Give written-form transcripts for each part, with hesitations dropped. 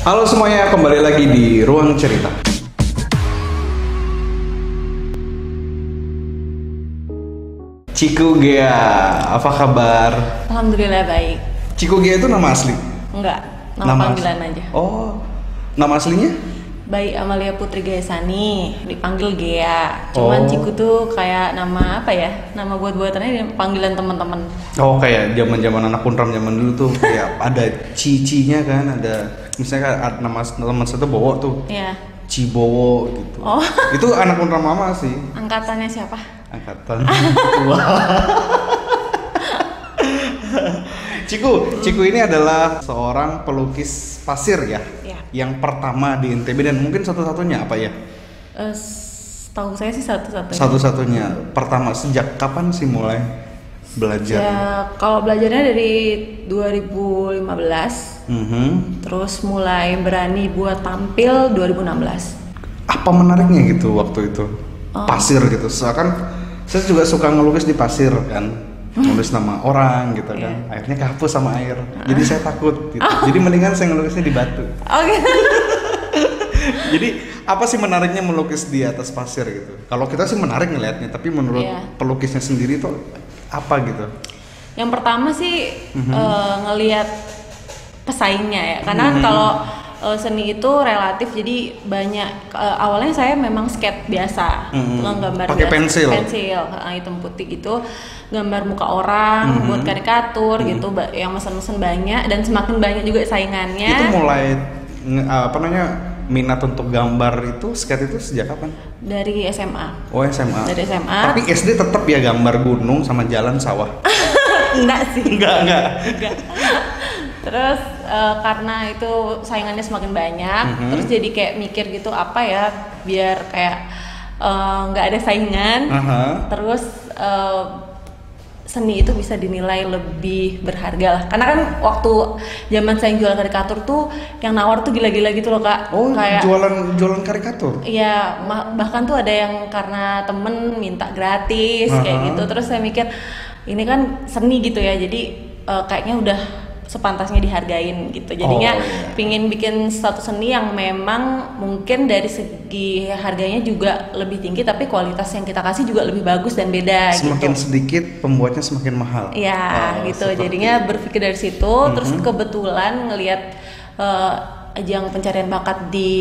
Halo semuanya, kembali lagi di Ruang Cerita. Ciku Gea, apa kabar? Alhamdulillah baik. Ciku Gea itu nama asli? Enggak, nama panggilan aja. Oh, nama aslinya? Baik Amalia Putri Gaesani, dipanggil Gea. Cuman Ciku tuh kayak nama apa ya? Nama buat-buatannya panggilan teman-teman. Oh, kayak zaman-zaman anak Unram zaman dulu tuh kayak ada Cici-nya kan, ada misalnya ada nama teman satu Bowo tuh. Iya. Cibowo gitu. Oh. Itu anak Unram mama sih. Angkatannya siapa? Angkatan. Ciku ini adalah seorang pelukis pasir ya, yang pertama di NTB dan mungkin satu-satunya apa ya? Tahu saya sih satu-satunya. Satu-satunya. Pertama sejak kapan sih mulai belajar? Ya, kalau belajarnya dari 2015. Terus mulai berani buat tampil 2016. Apa menariknya gitu waktu itu? Pasir gitu. Soalnya saya juga suka ngelukis di pasir kan. Nulis nama orang gitu kan, akhirnya kehapus sama air, jadi saya takut gitu. Jadi mendingan saya ngelukisnya di batu. Oke. Jadi apa sih menariknya melukis di atas pasir gitu? Kalau kita sih menarik ngelihatnya, tapi menurut pelukisnya sendiri tuh apa gitu? Yang pertama sih ngelihat pesaingnya ya, karena kan kalau seni itu relatif, jadi banyak awalnya saya memang skate biasa, tukang gambar pakai pensil hitam putih gitu, gambar muka orang buat karikatur gitu, yang mesen-mesen banyak dan semakin banyak juga saingannya. Itu mulai minat untuk gambar itu skate itu sejak kapan? Dari SMA. Oh, SMA. Dari SMA. Tapi SD tetap ya gambar gunung sama jalan sawah. Enggak sih. Enggak. Terus karena itu saingannya semakin banyak, terus jadi kayak mikir gitu apa ya biar kayak nggak ada saingan. Terus seni itu bisa dinilai lebih berharga lah. Karena kan waktu zaman saya jual karikatur tuh yang nawar tuh gila-gila gitu loh Kak. Oh, kayak jualan karikatur? Iya, bahkan tuh ada yang karena temen minta gratis kayak gitu. Terus saya mikir ini kan seni gitu ya, jadi kayaknya udah sepantasnya dihargain gitu. Jadinya pingin bikin satu seni yang memang mungkin dari segi harganya juga lebih tinggi, tapi kualitas yang kita kasih juga lebih bagus dan beda. Semakin gitu. sedikit pembuatnya semakin mahal. Iya gitu. Jadinya berpikir dari situ. Terus kebetulan ngelihat ajang pencarian bakat di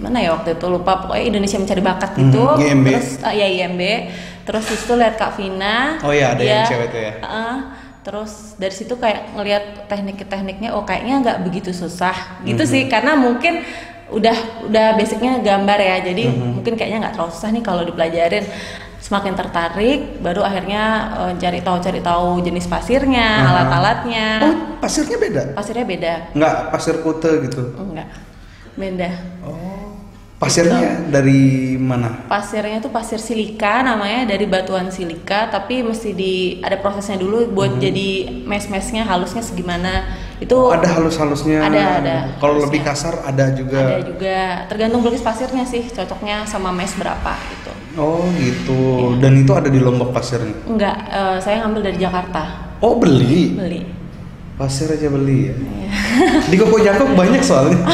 mana ya waktu itu lupa, pokoknya Indonesia Mencari Bakat gitu. IMB. Terus IMB. Terus itu lihat Kak Vina. Oh iya, ada yang cewek itu ya. Terus dari situ kayak ngelihat tekniknya, oh kayaknya nggak begitu susah gitu sih, karena mungkin udah basicnya gambar ya, jadi mungkin kayaknya nggak terlalu susah nih kalau dipelajarin. Semakin tertarik, baru akhirnya cari tahu jenis pasirnya, alat-alatnya. Oh, pasirnya beda? Pasirnya beda. Nggak pasir kute gitu? Enggak, beda. Oh, pasirnya dari mana? Pasirnya tuh pasir silika namanya, dari batuan silika, tapi mesti ada prosesnya dulu buat jadi mes-mesnya halusnya segimana. Itu ada halus-halusnya. Ada. Kalau lebih kasar ada juga. Ada juga. Tergantung pelukis pasirnya sih, cocoknya sama mes berapa gitu. Oh, gitu. Ya. Dan itu ada di Lombok pasirnya? Enggak, saya ngambil dari Jakarta. Oh, beli. Pasir aja beli ya. Iya. Di Koko Jakob banyak soalnya.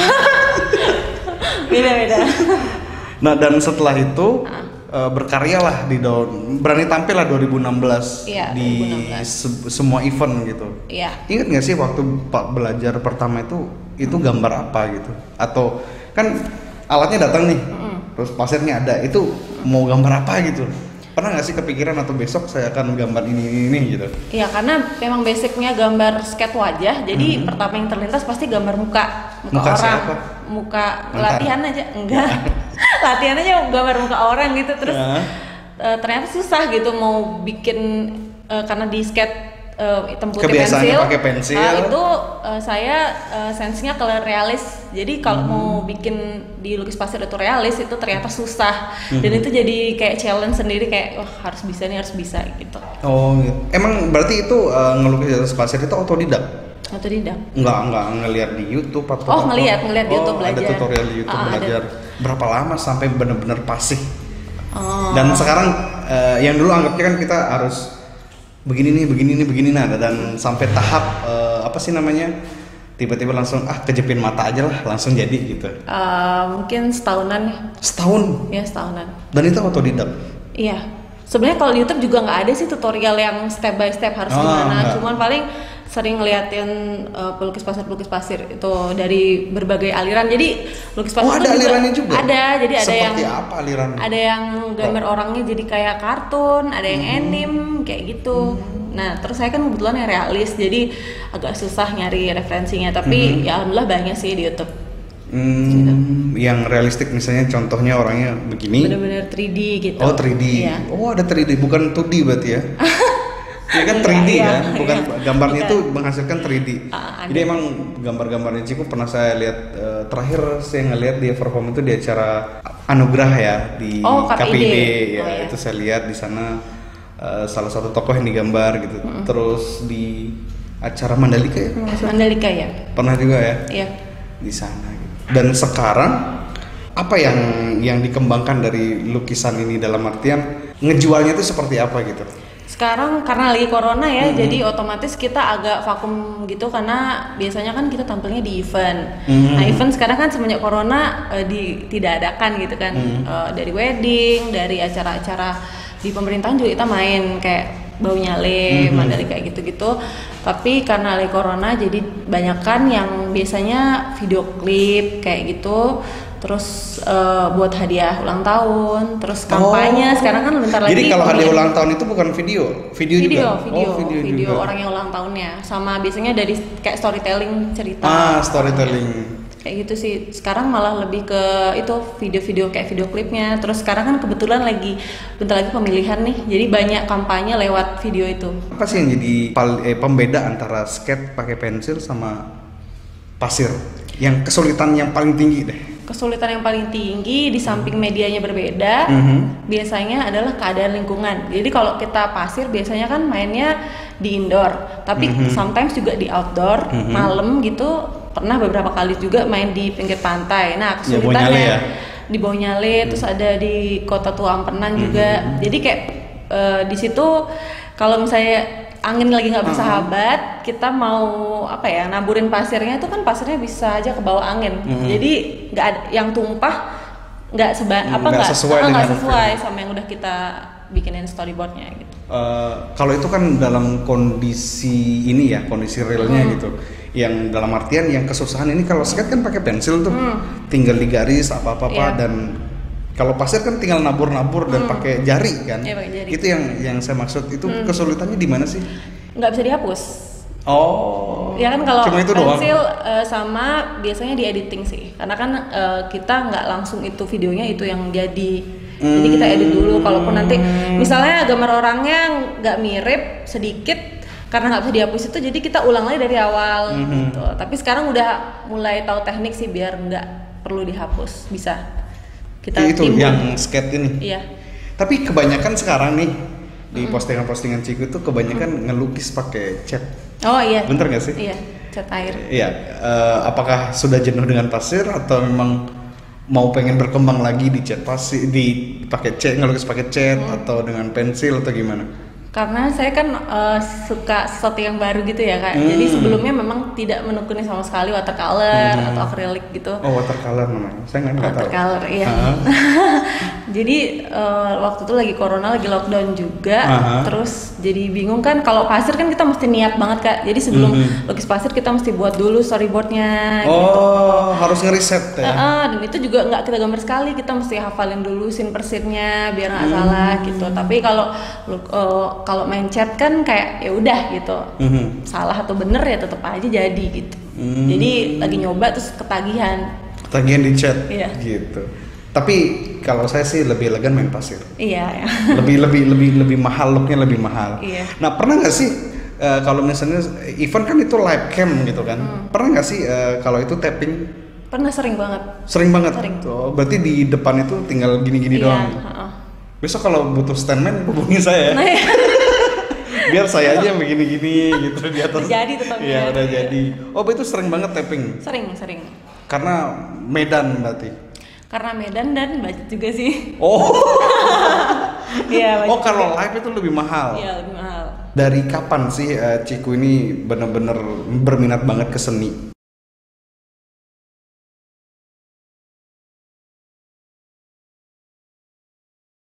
Beda-beda. Nah, dan setelah itu berkaryalah berani tampil lah 2016 di 2016. Semua event gitu. Iya. Ingat nggak sih waktu Pak belajar pertama itu gambar apa gitu? Atau kan alatnya datang nih, terus pasirnya ada, itu mau gambar apa gitu? Pernah nggak sih kepikiran atau besok saya akan gambar ini gitu? Iya, karena memang basicnya gambar skate wajah, jadi pertama yang terlintas pasti gambar muka orang. Siapa? Muka latihan aja, enggak. Latihan aja gambar muka orang gitu, terus ternyata susah gitu mau bikin karena di skate hitam putih pensil. Pakai pensil. Itu saya sensinya ke realis. Jadi kalau mau bikin di lukis pasir itu realis itu ternyata susah. Dan itu jadi kayak challenge sendiri, kayak wah harus bisa gitu. Oh, gitu. Emang berarti itu ngelukis di atas pasir itu otodidak? Otodidak. Enggak ngelihat di YouTube atau Oh, ngelihat di YouTube belajar. Ada tutorial di YouTube belajar. Berapa lama sampai benar-benar fasih? Oh. Dan sekarang yang dulu anggapnya kan kita harus begini nih, nah, dan sampai tahap apa sih namanya tiba-tiba langsung kejepin mata aja lah langsung jadi gitu? Mungkin setahunan ya. Setahun? Ya setahunan. Dan itu otodidak? Iya. Sebenarnya kalau di YouTube juga nggak ada sih tutorial yang step by step harus gimana. Enggak. Cuman paling sering ngeliatin pelukis pasir itu dari berbagai aliran. Jadi pelukis pasir ada alirannya juga? Ada. Jadi ada seperti yang apa aliran? ada yang gambar orangnya jadi kayak kartun, ada yang anime kayak gitu. Nah, terus saya kan kebetulan yang realis, jadi agak susah nyari referensinya. Tapi ya alhamdulillah banyak sih di YouTube. Gitu. Yang realistik misalnya contohnya orangnya begini. Bener-bener 3D gitu. Oh 3D. Iya. Oh ada 3D, bukan 2D berarti ya? Ya kan 3D kan, bukan gambarnya itu menghasilkan 3D. Jadi emang gambar-gambarnya Ciku pernah saya lihat terakhir saya ngelihat dia perform itu di acara Anugerah ya di KPID ya. Itu saya lihat di sana salah satu tokoh yang digambar gitu. Terus di acara Mandalika ya? Mandalika ya. Pernah juga ya? Iya. Di sana gitu. Dan sekarang apa yang dikembangkan dari lukisan ini dalam artian ngejualnya itu seperti apa gitu? Sekarang karena lagi corona ya, jadi otomatis kita agak vakum gitu karena biasanya kan kita tampilnya di event. Nah event sekarang kan semenjak corona tidak adakan gitu kan, dari wedding, dari acara-acara di pemerintahan juga kita main kayak Bau Nyale, Mandalika kayak gitu-gitu. Tapi karena lagi corona jadi banyakan yang biasanya video klip kayak gitu. Terus buat hadiah ulang tahun, terus kampanye. Sekarang kan bentar lagi. Jadi kalau hadiah ulang tahun itu bukan video juga? Video juga. Orang yang ulang tahunnya. Sama biasanya dari kayak storytelling cerita. Storytelling. Kayak gitu sih. Sekarang malah lebih ke itu video-video kayak video klipnya. Terus sekarang kan kebetulan bentar lagi pemilihan nih. Jadi banyak kampanye lewat video itu. Apa sih yang jadi pembeda antara skate pakai pensil sama pasir? Yang kesulitan yang paling tinggi deh. Kesulitan yang paling tinggi di samping medianya berbeda, biasanya adalah keadaan lingkungan. Jadi kalau kita pasir biasanya kan mainnya di indoor, tapi sometimes juga di outdoor, malam gitu. Pernah beberapa kali juga main di pinggir pantai. Nah kesulitannya di Bau Nyale, terus ada di Kota Tua Ampenan juga. Jadi kayak di situ kalau misalnya angin lagi nggak bersahabat, kita mau naburin pasirnya itu kan pasirnya bisa aja ke bawah angin. Jadi nggak ada yang tumpah, nggak sesuai sama yang udah kita bikinin storyboardnya gitu. Kalau itu kan dalam kondisi ini ya, kondisi realnya gitu. Yang dalam artian yang kesusahan ini kalau skate kan pakai pensil tuh, tinggal digaris apa-apa dan kalau pasir kan tinggal nabur-nabur dan pakai jari kan. Iya, pakai jari. Itu yang saya maksud. Itu kesulitannya di mana sih? Nggak bisa dihapus. Oh. Ya kan kalau pensil sama biasanya di editing sih. Karena kan kita nggak langsung itu videonya itu yang jadi. Jadi kita edit dulu. Kalaupun nanti misalnya gambar orangnya nggak mirip sedikit karena nggak bisa dihapus itu, jadi kita ulang lagi dari awal. Gitu. Tapi sekarang udah mulai tahu teknik sih biar nggak perlu dihapus, bisa. Kita itu timbul. Yang skate ini. Iya. Tapi kebanyakan sekarang nih di postingan-postingan Ciku itu kebanyakan ngelukis pakai cat. Oh iya. Bener nggak sih? Iya, cat air. Iya. Apakah sudah jenuh dengan pasir atau memang mau pengen berkembang lagi di cat pasir, pakai cat, ngelukis pakai cat atau dengan pensil atau gimana? Karena saya kan suka sesuatu yang baru gitu ya Kak. Jadi sebelumnya memang tidak menekuni sama sekali watercolor atau acrylic gitu. Oh watercolor namanya, saya nggak tahu. Watercolor iya. Jadi waktu itu lagi corona, lagi lockdown juga. Terus jadi bingung kan, kalau pasir kan kita mesti niat banget Kak. Jadi sebelum lukis pasir kita mesti buat dulu storyboardnya. Gitu. Harus ngeriset ya. Dan itu juga nggak kita gambar sekali, kita mesti hafalin dulu scene per scene-nya biar nggak salah gitu. Tapi kalau main chat kan kayak ya udah gitu, salah atau bener ya tetap aja jadi gitu. Jadi lagi nyoba terus ketagihan di chat, iya. Gitu. Tapi kalau saya sih lebih elegan main pasir. Iya. lebih mahal, looknya lebih mahal. Iya. Nah pernah nggak sih kalau misalnya event kan itu live cam gitu kan? Pernah nggak sih kalau itu tapping? Pernah, sering banget. Sering banget. Sering. Oh, berarti di depan itu tinggal gini-gini doang. Besok kalau butuh standman hubungi saya. Nah, ya. Biar saya aja begini-gini gitu di atas. Jadi tetap. Iya udah jadi. Oh itu sering banget tapping. Sering. Karena Medan berarti. Karena Medan dan budget juga sih. Oh. Iya. Oh kalau live itu lebih mahal. Iya lebih mahal. Dari kapan sih Ciku ini benar-benar berminat banget ke seni?